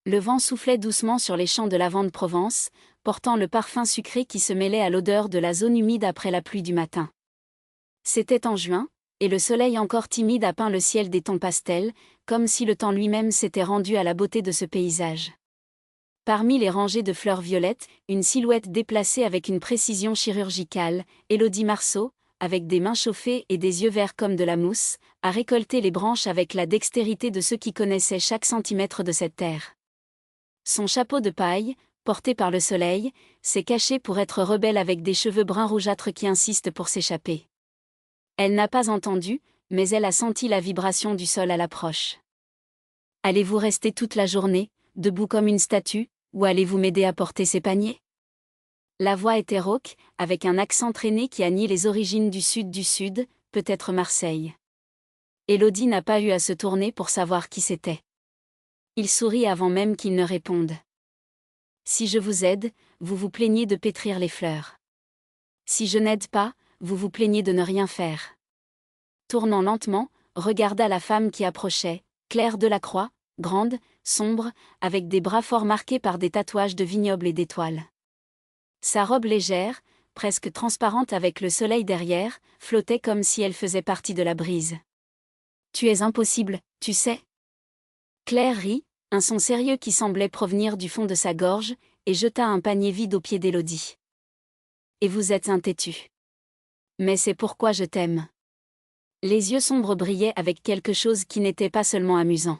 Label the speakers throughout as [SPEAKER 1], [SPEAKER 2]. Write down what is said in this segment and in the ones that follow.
[SPEAKER 1] Le vent soufflait doucement sur les champs de lavande Provence, portant le parfum sucré qui se mêlait à l'odeur de la zone humide après la pluie du matin. C'était en juin, et le soleil encore timide a peint le ciel des tons pastels, comme si le temps lui-même s'était rendu à la beauté de ce paysage. Parmi les rangées de fleurs violettes, une silhouette déplacée avec une précision chirurgicale, Élodie Marceau, avec des mains chauffées et des yeux verts comme de la mousse, a récolté les branches avec la dextérité de ceux qui connaissaient chaque centimètre de cette terre. Son chapeau de paille, porté par le soleil, s'est caché pour être rebelle avec des cheveux bruns rougeâtres qui insistent pour s'échapper. Elle n'a pas entendu, mais elle a senti la vibration du sol à l'approche. Allez-vous rester toute la journée, debout comme une statue, ou allez-vous m'aider à porter ces paniers? La voix était rauque, avec un accent traîné qui a nié les origines du sud, peut-être Marseille. Élodie n'a pas eu à se tourner pour savoir qui c'était. Il sourit avant même qu'il ne réponde. Si je vous aide, vous vous plaignez de pétrir les fleurs. Si je n'aide pas, vous vous plaignez de ne rien faire. Tournant lentement, regarda la femme qui approchait, Claire Delacroix, grande, sombre, avec des bras fort marqués par des tatouages de vignobles et d'étoiles. Sa robe légère, presque transparente avec le soleil derrière, flottait comme si elle faisait partie de la brise. « Tu es impossible, tu sais. » Claire rit, un son sérieux qui semblait provenir du fond de sa gorge, et jeta un panier vide aux pieds d'Élodie. « Et vous êtes un têtu. Mais c'est pourquoi je t'aime. » Les yeux sombres brillaient avec quelque chose qui n'était pas seulement amusant.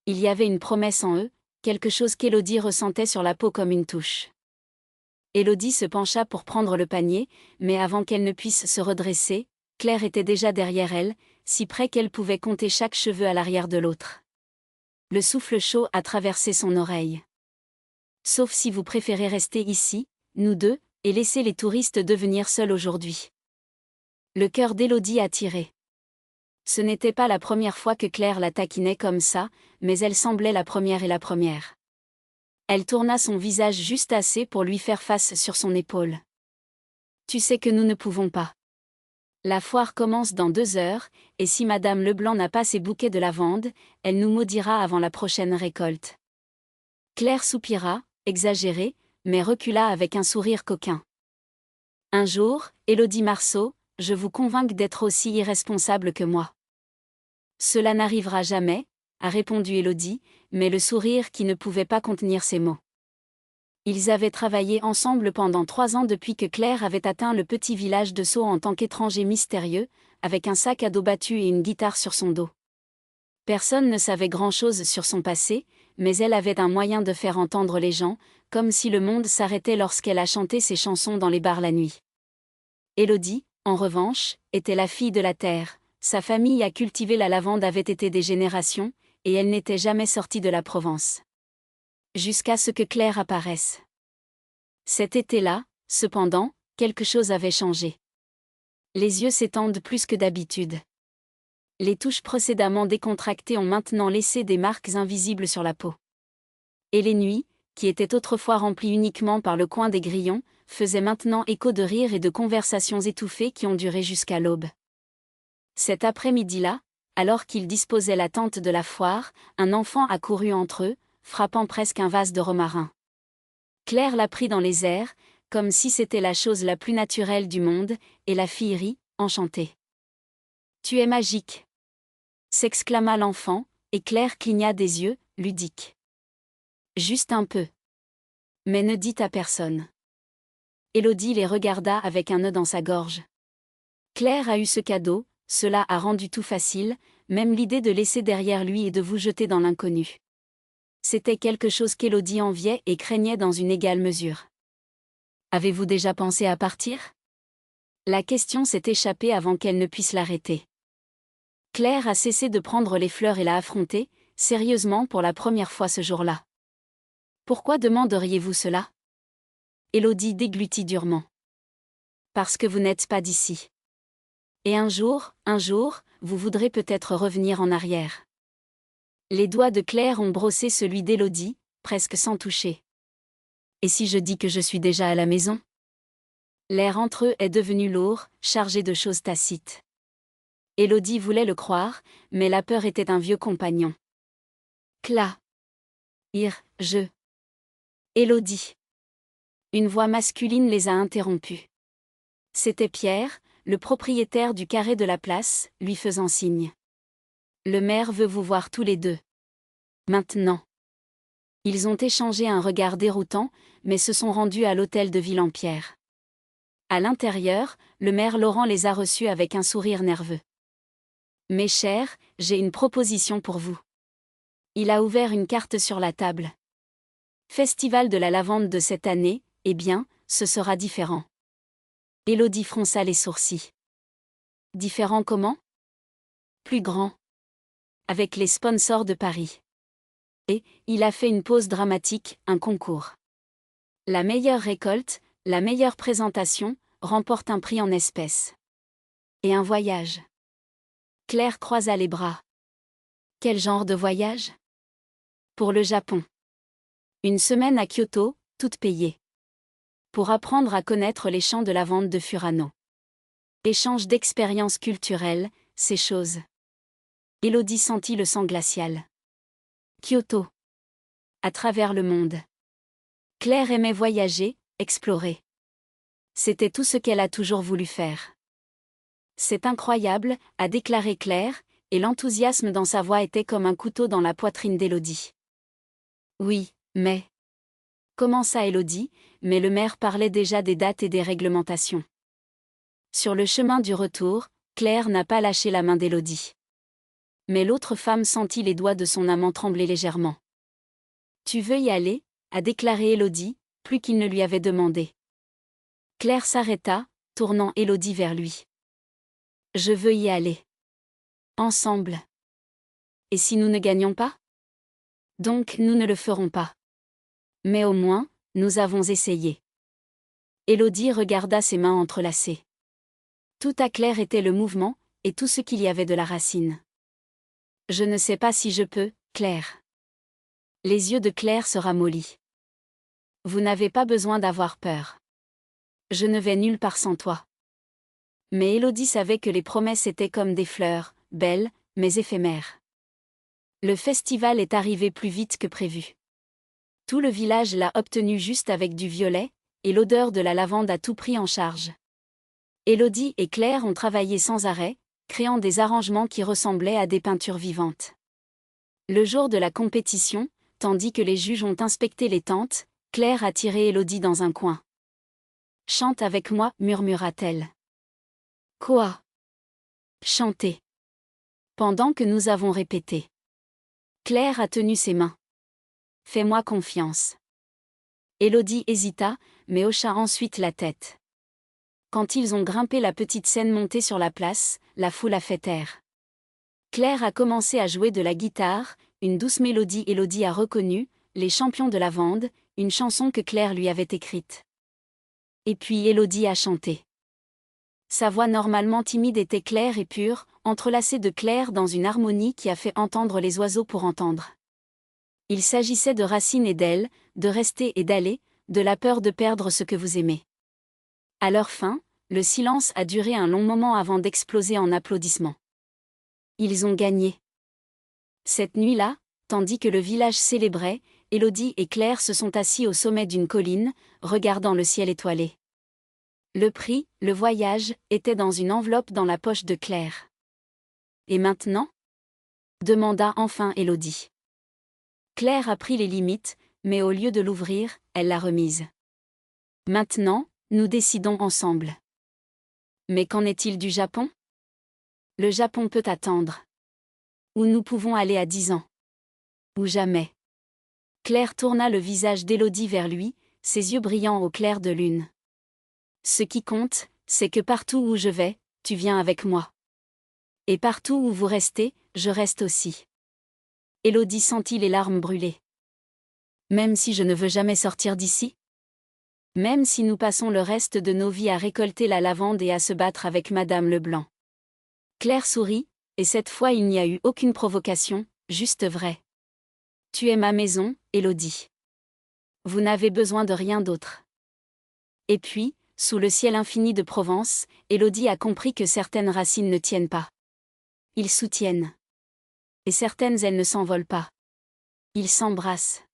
[SPEAKER 1] Il y avait une promesse en eux, quelque chose qu'Élodie ressentait sur la peau comme une touche. Élodie se pencha pour prendre le panier, mais avant qu'elle ne puisse se redresser, Claire était déjà derrière elle, si près qu'elle pouvait compter chaque cheveu à l'arrière de l'autre. Le souffle chaud a traversé son oreille. Sauf si vous préférez rester ici, nous deux, et laisser les touristes devenir seuls aujourd'hui. Le cœur d'Élodie a tiré. Ce n'était pas la première fois que Claire la taquinait comme ça, mais elle semblait la première. Elle tourna son visage juste assez pour lui faire face sur son épaule. « Tu sais que nous ne pouvons pas. La foire commence dans 2 heures, et si Madame Leblanc n'a pas ses bouquets de lavande, elle nous maudira avant la prochaine récolte. » Claire soupira, exagérée, mais recula avec un sourire coquin. « Un jour, Élodie Marceau, je vous convainc d'être aussi irresponsable que moi. » « Cela n'arrivera jamais, » a répondu Élodie, mais le sourire qui ne pouvait pas contenir ses mots. Ils avaient travaillé ensemble pendant 3 ans depuis que Claire avait atteint le petit village de Sceaux en tant qu'étranger mystérieux, avec un sac à dos battu et une guitare sur son dos. Personne ne savait grand-chose sur son passé, mais elle avait un moyen de faire entendre les gens, comme si le monde s'arrêtait lorsqu'elle a chanté ses chansons dans les bars la nuit. Élodie, en revanche, était la fille de la terre. Sa famille a cultivé la lavande avait été des générations, et elle n'était jamais sortie de la Provence. Jusqu'à ce que Claire apparaisse. Cet été-là, cependant, quelque chose avait changé. Les yeux s'étendent plus que d'habitude. Les touches précédemment décontractées ont maintenant laissé des marques invisibles sur la peau. Et les nuits, qui étaient autrefois remplies uniquement par le coin des grillons, faisaient maintenant écho de rires et de conversations étouffées qui ont duré jusqu'à l'aube. Cet après-midi-là, alors qu'ils disposaient la tente de la foire, un enfant a couru entre eux, frappant presque un vase de romarin. Claire l'a pris dans les airs, comme si c'était la chose la plus naturelle du monde, et la fille rit, enchantée. « Tu es magique !» s'exclama l'enfant, et Claire cligna des yeux, ludique. « Juste un peu. Mais ne dites à personne. » Élodie les regarda avec un nœud dans sa gorge. Claire a eu ce cadeau, cela a rendu tout facile, même l'idée de laisser derrière lui et de vous jeter dans l'inconnu. C'était quelque chose qu'Élodie enviait et craignait dans une égale mesure. « Avez-vous déjà pensé à partir ?» La question s'est échappée avant qu'elle ne puisse l'arrêter. Claire a cessé de prendre les fleurs et l'a affrontée, sérieusement pour la première fois ce jour-là. « Pourquoi demanderiez-vous cela ?» Élodie déglutit durement. « Parce que vous n'êtes pas d'ici. Et un jour, vous voudrez peut-être revenir en arrière. » Les doigts de Claire ont brossé celui d'Élodie, presque sans toucher. « Et si je dis que je suis déjà à la maison ?» L'air entre eux est devenu lourd, chargé de choses tacites. Élodie voulait le croire, mais la peur était un vieux compagnon. « Cla !» Je. Élodie. Une voix masculine les a interrompus. C'était Pierre, le propriétaire du carré de la place, lui faisant signe. Le maire veut vous voir tous les deux. Maintenant. Ils ont échangé un regard déroutant, mais se sont rendus à l'hôtel de Villampierre. À l'intérieur, le maire Laurent les a reçus avec un sourire nerveux. Mes chers, j'ai une proposition pour vous. Il a ouvert une carte sur la table. Festival de la lavande de cette année, eh bien, ce sera différent. Élodie fronça les sourcils. Différent comment? Plus grand. Avec les sponsors de Paris. Et, il a fait une pause dramatique, un concours. La meilleure récolte, la meilleure présentation, remporte un prix en espèces. Et un voyage. Claire croisa les bras. Quel genre de voyage? Pour le Japon. Une semaine à Kyoto, toute payée. Pour apprendre à connaître les champs de lavande de Furano. Échange d'expériences culturelles, ces choses. Élodie sentit le sang glacial. Kyoto. À travers le monde. Claire aimait voyager, explorer. C'était tout ce qu'elle a toujours voulu faire. C'est incroyable, a déclaré Claire, et l'enthousiasme dans sa voix était comme un couteau dans la poitrine d'Élodie. Oui, mais... Commença Élodie, mais le maire parlait déjà des dates et des réglementations. Sur le chemin du retour, Claire n'a pas lâché la main d'Élodie. Mais l'autre femme sentit les doigts de son amant trembler légèrement. Tu veux y aller? A déclaré Élodie, plus qu'il ne lui avait demandé. Claire s'arrêta, tournant Élodie vers lui. Je veux y aller. Ensemble. Et si nous ne gagnons pas? Donc nous ne le ferons pas. Mais au moins, nous avons essayé. Élodie regarda ses mains entrelacées. Tout à Claire était le mouvement, et tout ce qu'il y avait de la racine. Je ne sais pas si je peux, Claire. Les yeux de Claire se ramollirent. Vous n'avez pas besoin d'avoir peur. Je ne vais nulle part sans toi. Mais Élodie savait que les promesses étaient comme des fleurs, belles, mais éphémères. Le festival est arrivé plus vite que prévu. Tout le village l'a obtenu juste avec du violet, et l'odeur de la lavande a tout pris en charge. Élodie et Claire ont travaillé sans arrêt, créant des arrangements qui ressemblaient à des peintures vivantes. Le jour de la compétition, tandis que les juges ont inspecté les tentes, Claire a tiré Élodie dans un coin. « Chante avec moi » murmura-t-elle. « Quoi ?» ?»« Chanter. » Pendant que nous avons répété. Claire a tenu ses mains. « Fais-moi confiance. » Élodie hésita, mais hocha ensuite la tête. Quand ils ont grimpé la petite scène montée sur la place, la foule a fait taire. Claire a commencé à jouer de la guitare, une douce mélodie. Élodie a reconnu « Les champions de lavande », une chanson que Claire lui avait écrite. Et puis Élodie a chanté. Sa voix normalement timide était claire et pure, entrelacée de clair dans une harmonie qui a fait entendre les oiseaux pour entendre. Il s'agissait de racines et d'ailes, de rester et d'aller, de la peur de perdre ce que vous aimez. À leur fin, le silence a duré un long moment avant d'exploser en applaudissements. Ils ont gagné. Cette nuit-là, tandis que le village célébrait, Élodie et Claire se sont assis au sommet d'une colline, regardant le ciel étoilé. Le prix, le voyage, était dans une enveloppe dans la poche de Claire. Et maintenant? Demanda enfin Élodie. Claire a pris les limites, mais au lieu de l'ouvrir, elle l'a remise. Maintenant, nous décidons ensemble. Mais qu'en est-il du Japon? Le Japon peut attendre. Ou nous pouvons aller à 10 ans. Ou jamais. Claire tourna le visage d'Élodie vers lui, ses yeux brillants au clair de lune. Ce qui compte, c'est que partout où je vais, tu viens avec moi. Et partout où vous restez, je reste aussi. Élodie sentit les larmes brûler. Même si je ne veux jamais sortir d'ici? Même si nous passons le reste de nos vies à récolter la lavande et à se battre avec Madame Leblanc. Claire sourit, et cette fois il n'y a eu aucune provocation, juste vrai. Tu es ma maison, Élodie. Vous n'avez besoin de rien d'autre. Et puis, sous le ciel infini de Provence, Élodie a compris que certaines racines ne tiennent pas. Ils soutiennent. Et certaines elles ne s'envolent pas. Ils s'embrassent.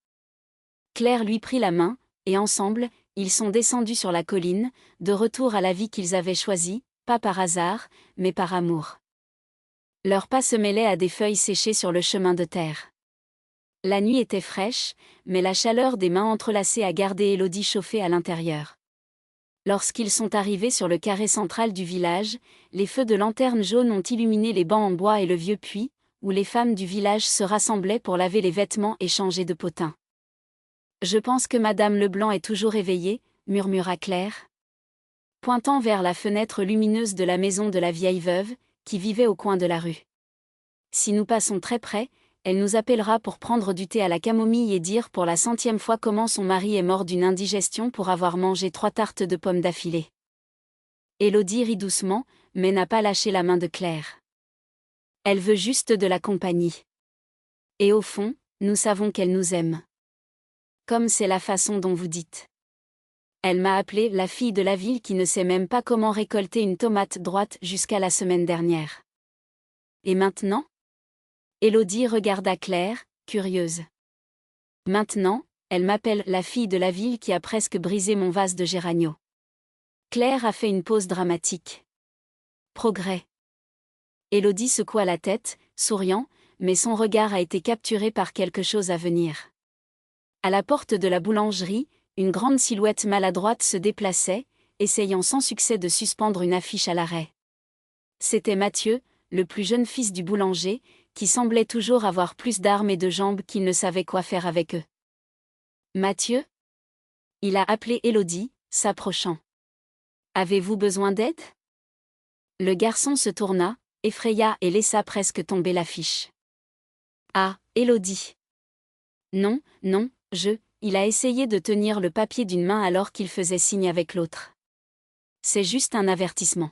[SPEAKER 1] Claire lui prit la main, et ensemble, ils sont descendus sur la colline, de retour à la vie qu'ils avaient choisie, pas par hasard, mais par amour. Leurs pas se mêlaient à des feuilles séchées sur le chemin de terre. La nuit était fraîche, mais la chaleur des mains entrelacées a gardé Élodie chauffée à l'intérieur. Lorsqu'ils sont arrivés sur le carré central du village, les feux de lanternes jaunes ont illuminé les bancs en bois et le vieux puits, où les femmes du village se rassemblaient pour laver les vêtements et changer de potin. « Je pense que Madame Leblanc est toujours éveillée, » murmura Claire, pointant vers la fenêtre lumineuse de la maison de la vieille veuve, qui vivait au coin de la rue. « Si nous passons très près, elle nous appellera pour prendre du thé à la camomille et dire pour la 100e fois comment son mari est mort d'une indigestion pour avoir mangé 3 tartes de pommes d'affilée. » Élodie rit doucement, mais n'a pas lâché la main de Claire. Elle veut juste de la compagnie. Et au fond, nous savons qu'elle nous aime. Comme c'est la façon dont vous dites. Elle m'a appelée la fille de la ville qui ne sait même pas comment récolter une tomate droite jusqu'à la semaine dernière. Et maintenant ? Élodie regarda Claire, curieuse. Maintenant, elle m'appelle la fille de la ville qui a presque brisé mon vase de géraniaux. Claire a fait une pause dramatique. Progrès. Élodie secoua la tête, souriant, mais son regard a été capturé par quelque chose à venir. À la porte de la boulangerie, une grande silhouette maladroite se déplaçait, essayant sans succès de suspendre une affiche à l'arrêt. C'était Mathieu, le plus jeune fils du boulanger, qui semblait toujours avoir plus d'armes et de jambes qu'il ne savait quoi faire avec eux. « Mathieu ?» Il a appelé Élodie, s'approchant. « Avez-vous besoin d'aide ?» Le garçon se tourna, effraya et laissa presque tomber l'affiche. « Ah, Élodie !»« Non, non, il a essayé de tenir le papier d'une main alors qu'il faisait signe avec l'autre. « C'est juste un avertissement.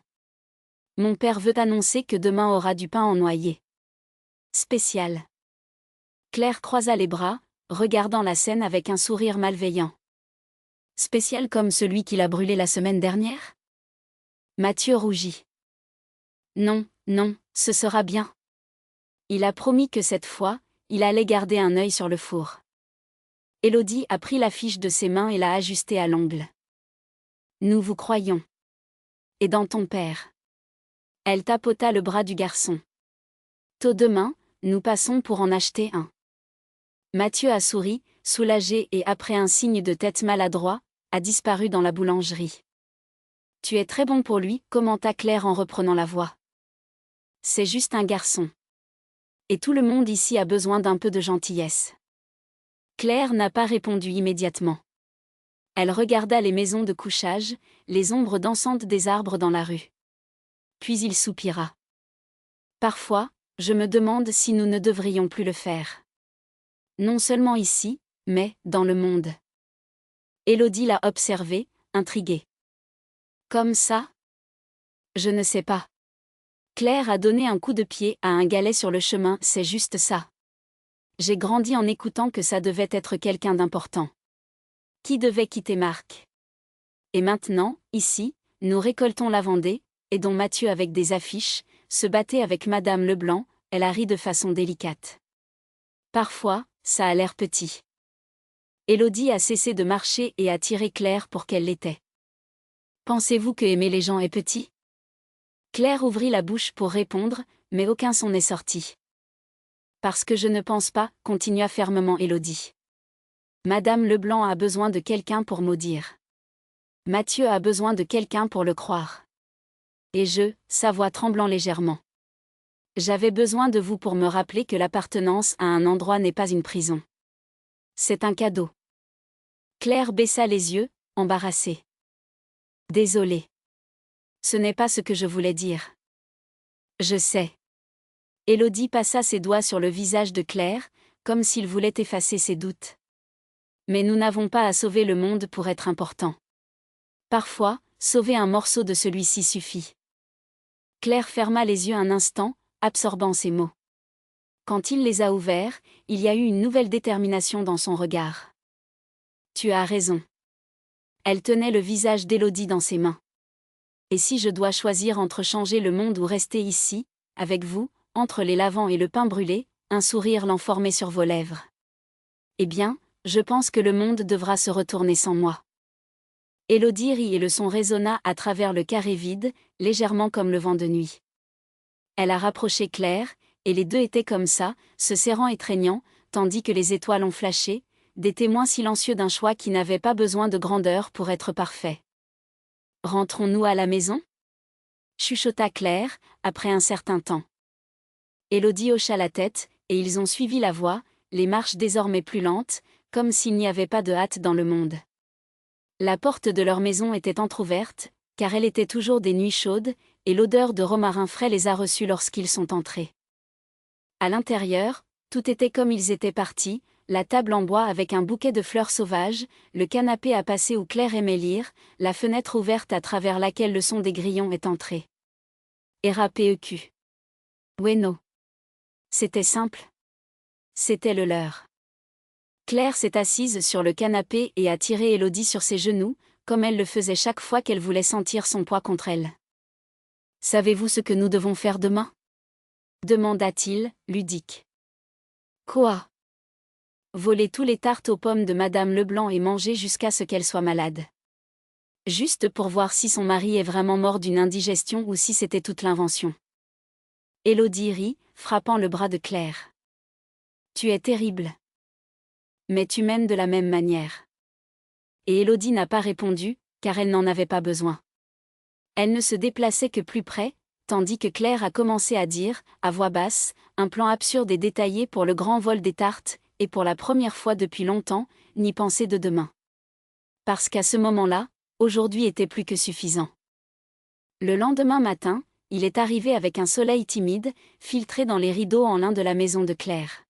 [SPEAKER 1] Mon père veut annoncer que demain aura du pain en noyer. Spécial. » Claire croisa les bras, regardant la scène avec un sourire malveillant. « Spécial comme celui qu'il a brûlé la semaine dernière ?» Mathieu rougit. « Non, non, ce sera bien. » Il a promis que cette fois, il allait garder un œil sur le four. Élodie a pris l'affiche de ses mains et l'a ajustée à l'ongle. « Nous vous croyons. Et dans ton père. » Elle tapota le bras du garçon. « Tôt demain, nous passons pour en acheter un. » Mathieu a souri, soulagé et après un signe de tête maladroit, a disparu dans la boulangerie. « Tu es très bon pour lui, » commenta Claire en reprenant la voix. « C'est juste un garçon. Et tout le monde ici a besoin d'un peu de gentillesse. » Claire n'a pas répondu immédiatement. Elle regarda les maisons de couchage, les ombres dansantes des arbres dans la rue. Puis il soupira. « Parfois, je me demande si nous ne devrions plus le faire. Non seulement ici, mais dans le monde. » Élodie l'a observé, intriguée. « Comme ça ? Je ne sais pas. » Claire a donné un coup de pied à un galet sur le chemin, c'est juste ça. J'ai grandi en écoutant que ça devait être quelqu'un d'important. Qui devait quitter Marc. Et maintenant, ici, nous récoltons la Vendée, et dont Mathieu avec des affiches, se battait avec Madame Leblanc, elle a ri de façon délicate. Parfois, ça a l'air petit. Élodie a cessé de marcher et a tiré Claire pour qu'elle l'était. Pensez-vous que aimer les gens est petit ? Claire ouvrit la bouche pour répondre, mais aucun son n'est sorti. Parce que je ne pense pas, continua fermement Élodie. Madame Leblanc a besoin de quelqu'un pour maudire. Mathieu a besoin de quelqu'un pour le croire. Et sa voix tremblant légèrement. J'avais besoin de vous pour me rappeler que l'appartenance à un endroit n'est pas une prison. C'est un cadeau. Claire baissa les yeux, embarrassée. Désolée. Ce n'est pas ce que je voulais dire. Je sais. Élodie passa ses doigts sur le visage de Claire, comme s'il voulait effacer ses doutes. Mais nous n'avons pas à sauver le monde pour être important. Parfois, sauver un morceau de celui-ci suffit. Claire ferma les yeux un instant, absorbant ces mots. Quand il les a ouverts, il y a eu une nouvelle détermination dans son regard. Tu as raison. Elle tenait le visage d'Élodie dans ses mains. Et si je dois choisir entre changer le monde ou rester ici, avec vous, entre les lavants et le pain brûlé, un sourire l'enformait sur vos lèvres. Eh bien, Je pense que le monde devra se retourner sans moi. Élodie rit et le son résonna à travers le carré vide, légèrement comme le vent de nuit. Elle a rapproché Claire, et les deux étaient comme ça, se serrant et treignant, tandis que les étoiles ont flashé, des témoins silencieux d'un choix qui n'avait pas besoin de grandeur pour être parfait. Rentrons-nous à la maison ? Chuchota Claire, après un certain temps. Élodie hocha la tête, et ils ont suivi la voie, les marches désormais plus lentes, comme s'il n'y avait pas de hâte dans le monde. La porte de leur maison était entr'ouverte, car elle était toujours des nuits chaudes, et l'odeur de romarin frais les a reçus lorsqu'ils sont entrés. À l'intérieur, tout était comme ils étaient partis, la table en bois avec un bouquet de fleurs sauvages, le canapé à passer où Claire aimait lire, la fenêtre ouverte à travers laquelle le son des grillons est entré. R.A.P.E.Q. Bueno. C'était simple. C'était le leur. Claire s'est assise sur le canapé et a tiré Élodie sur ses genoux, comme elle le faisait chaque fois qu'elle voulait sentir son poids contre elle. « Savez-vous ce que nous devons faire demain ?» demanda-t-il, ludique. « Quoi ?» Voler tous les tartes aux pommes de Madame Leblanc et manger jusqu'à ce qu'elle soit malade. Juste pour voir si son mari est vraiment mort d'une indigestion ou si c'était toute l'invention. Élodie rit, frappant le bras de Claire. « Tu es terrible. Mais tu m'aimes de la même manière. » Et Élodie n'a pas répondu, car elle n'en avait pas besoin. Elle ne se déplaçait que plus près, tandis que Claire a commencé à dire, à voix basse, un plan absurde et détaillé pour le grand vol des tartes, et pour la première fois depuis longtemps, n'y penser de demain. Parce qu'à ce moment-là, aujourd'hui était plus que suffisant. Le lendemain matin, il est arrivé avec un soleil timide, filtré dans les rideaux en lin de la maison de Claire.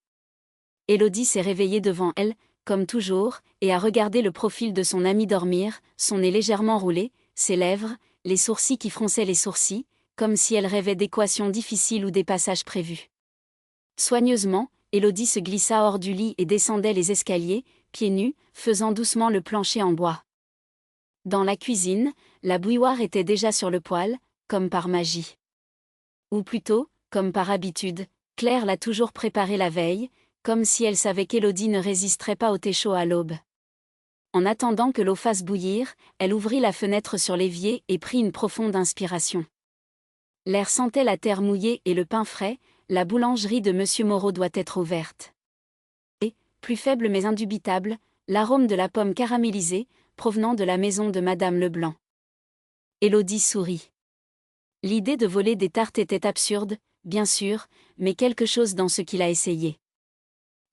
[SPEAKER 1] Élodie s'est réveillée devant elle, comme toujours, et a regardé le profil de son ami dormir, son nez légèrement roulé, ses lèvres, les sourcils qui fronçaient les sourcils, comme si elle rêvait d'équations difficiles ou des passages prévus. Soigneusement, Élodie se glissa hors du lit et descendait les escaliers, pieds nus, faisant doucement le plancher en bois. Dans la cuisine, la bouilloire était déjà sur le poêle, comme par magie. Ou plutôt, comme par habitude, Claire l'a toujours préparée la veille, comme si elle savait qu'Élodie ne résisterait pas au thé chaud à l'aube. En attendant que l'eau fasse bouillir, elle ouvrit la fenêtre sur l'évier et prit une profonde inspiration. L'air sentait la terre mouillée et le pain frais, la boulangerie de Monsieur Moreau doit être ouverte. Et, plus faible mais indubitable, l'arôme de la pomme caramélisée, provenant de la maison de Madame Leblanc. Élodie sourit. L'idée de voler des tartes était absurde, bien sûr, mais quelque chose dans ce qu'il a essayé.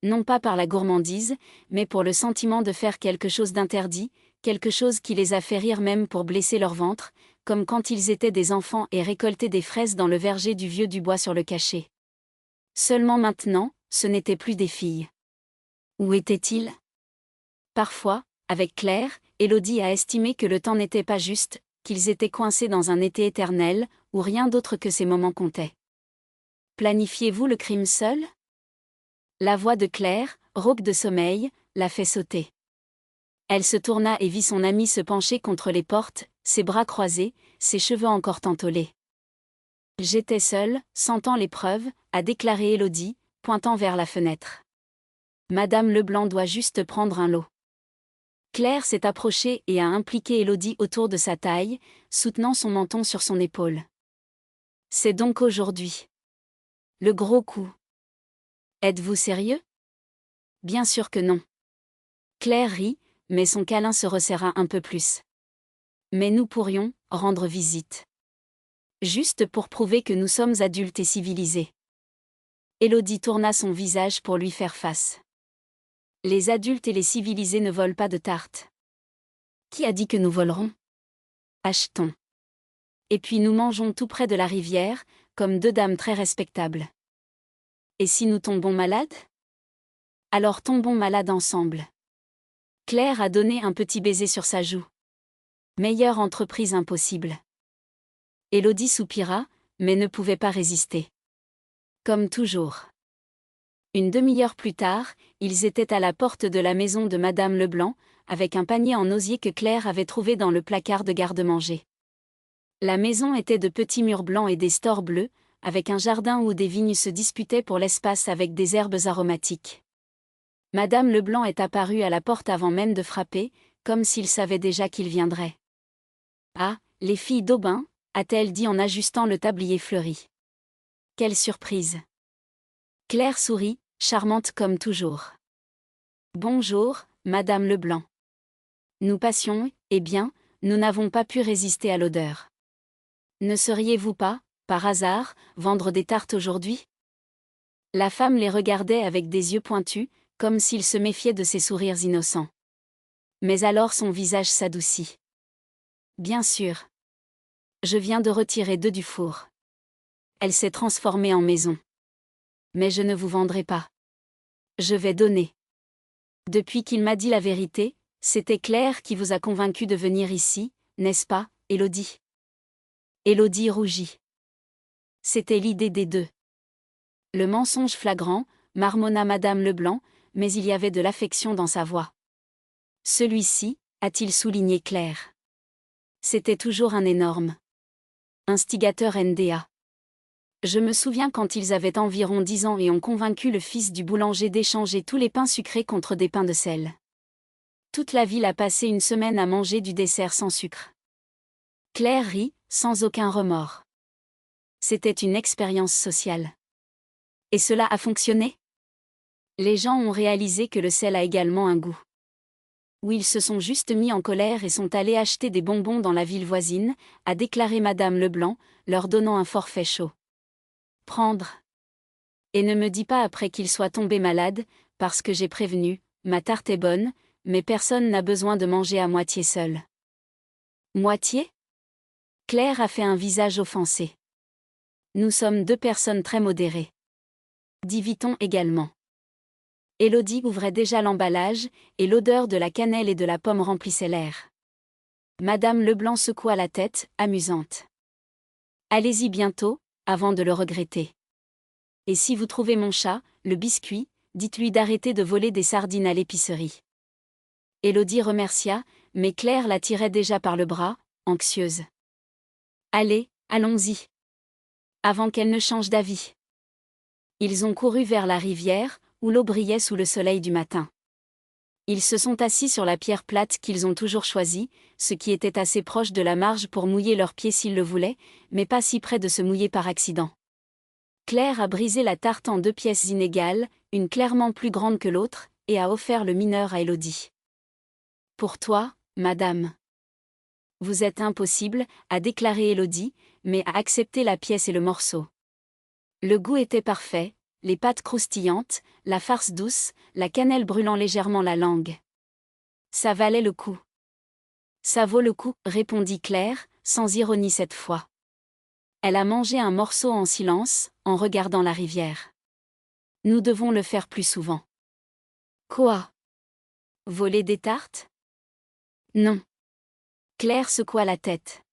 [SPEAKER 1] Non pas par la gourmandise, mais pour le sentiment de faire quelque chose d'interdit, quelque chose qui les a fait rire même pour blesser leur ventre, comme quand ils étaient des enfants et récoltaient des fraises dans le verger du vieux Dubois sur le cachet. Seulement maintenant, ce n'étaient plus des filles. Où étaient-ils ? Parfois, avec Claire, Élodie a estimé que le temps n'était pas juste, qu'ils étaient coincés dans un été éternel, où rien d'autre que ces moments comptait. Planifiez-vous le crime seul ? La voix de Claire, rauque de sommeil, l'a fait sauter. Elle se tourna et vit son ami se pencher contre les portes, ses bras croisés, ses cheveux encore tentolés. « J'étais seule, sentant l'épreuve », a déclaré Élodie, pointant vers la fenêtre. « Madame Leblanc doit juste prendre un lot. » Claire s'est approchée et a impliqué Élodie autour de sa taille, soutenant son menton sur son épaule. « C'est donc aujourd'hui. Le gros coup. Êtes-vous sérieux ? » Bien sûr que non. Claire rit, mais son câlin se resserra un peu plus. Mais nous pourrions rendre visite. Juste pour prouver que nous sommes adultes et civilisés. Élodie tourna son visage pour lui faire face. Les adultes et les civilisés ne volent pas de tartes. Qui a dit que nous volerons ? Achetons. Et puis nous mangeons tout près de la rivière, comme deux dames très respectables. Et si nous tombons malades ? Alors tombons malades ensemble. Claire a donné un petit baiser sur sa joue. Meilleure entreprise impossible. Élodie soupira, mais ne pouvait pas résister. Comme toujours. Une demi-heure plus tard, ils étaient à la porte de la maison de Madame Leblanc, avec un panier en osier que Claire avait trouvé dans le placard de garde-manger. La maison était de petits murs blancs et des stores bleus, avec un jardin où des vignes se disputaient pour l'espace avec des herbes aromatiques. Madame Leblanc est apparue à la porte avant même de frapper, comme s'il savait déjà qu'il viendrait. Ah, les filles d'Aubin, a-t-elle dit en ajustant le tablier fleuri. Quelle surprise! Claire sourit, charmante comme toujours. Bonjour, Madame Leblanc. Nous passions, eh bien, nous n'avons pas pu résister à l'odeur. Ne seriez-vous pas, par hasard, vendre des tartes aujourd'hui? La femme les regardait avec des yeux pointus, comme s'il se méfiait de ses sourires innocents. Mais alors son visage s'adoucit. Bien sûr. Je viens de retirer deux du four. Elle s'est transformée en maison. Mais je ne vous vendrai pas. Je vais donner. Depuis qu'il m'a dit la vérité, c'était Claire qui vous a convaincu de venir ici, n'est-ce pas, Élodie? Élodie rougit. C'était l'idée des deux. Le mensonge flagrant, marmonna Madame Leblanc, mais il y avait de l'affection dans sa voix. Celui-ci, a-t-il souligné Claire. C'était toujours un énorme instigateur NDA. Je me souviens quand ils avaient environ 10 ans et ont convaincu le fils du boulanger d'échanger tous les pains sucrés contre des pains de sel. Toute la ville a passé une semaine à manger du dessert sans sucre. Claire rit, sans aucun remords. C'était une expérience sociale. Et cela a fonctionné? Les gens ont réalisé que le sel a également un goût. Ou ils se sont juste mis en colère et sont allés acheter des bonbons dans la ville voisine, a déclaré Madame Leblanc, leur donnant un forfait chaud. Prendre. Et ne me dis pas après qu'il soit tombé malade, parce que j'ai prévenu, ma tarte est bonne, mais personne n'a besoin de manger à moitié seul. Moitié? Claire a fait un visage offensé. Nous sommes deux personnes très modérées. Dit Vuitton également. Élodie ouvrait déjà l'emballage, et l'odeur de la cannelle et de la pomme remplissait l'air. Madame Leblanc secoua la tête, amusante. Allez-y bientôt, avant de le regretter. Et si vous trouvez mon chat, le biscuit, dites-lui d'arrêter de voler des sardines à l'épicerie. Élodie remercia, mais Claire la tirait déjà par le bras, anxieuse. Allez, allons-y. Avant qu'elle ne change d'avis. Ils ont couru vers la rivière, où l'eau brillait sous le soleil du matin. Ils se sont assis sur la pierre plate qu'ils ont toujours choisie, ce qui était assez proche de la marge pour mouiller leurs pieds s'ils le voulaient, mais pas si près de se mouiller par accident. Claire a brisé la tarte en deux pièces inégales, une clairement plus grande que l'autre, et a offert le mineur à Élodie. Pour toi, madame. Vous êtes impossible, a déclaré Élodie, mais a accepté la pièce et le morceau. Le goût était parfait, les pâtes croustillantes, la farce douce, la cannelle brûlant légèrement la langue. Ça valait le coup. Ça vaut le coup, répondit Claire, sans ironie cette fois. Elle a mangé un morceau en silence, en regardant la rivière. Nous devons le faire plus souvent. Quoi? Voler des tartes? Non. Claire secoua la tête.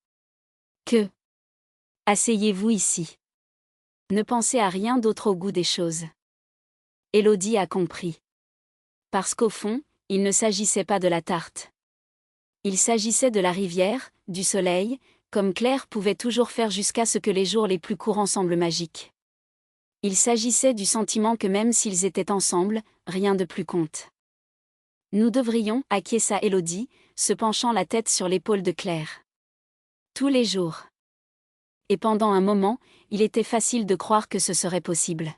[SPEAKER 1] Que? Asseyez-vous ici. Ne pensez à rien d'autre au goût des choses. Élodie a compris. Parce qu'au fond, il ne s'agissait pas de la tarte. Il s'agissait de la rivière, du soleil, comme Claire pouvait toujours faire jusqu'à ce que les jours les plus courants semblent magiques. Il s'agissait du sentiment que même s'ils étaient ensemble, rien de plus compte. Nous devrions, acquiesça Élodie, se penchant la tête sur l'épaule de Claire. Tous les jours. Et pendant un moment, il était facile de croire que ce serait possible.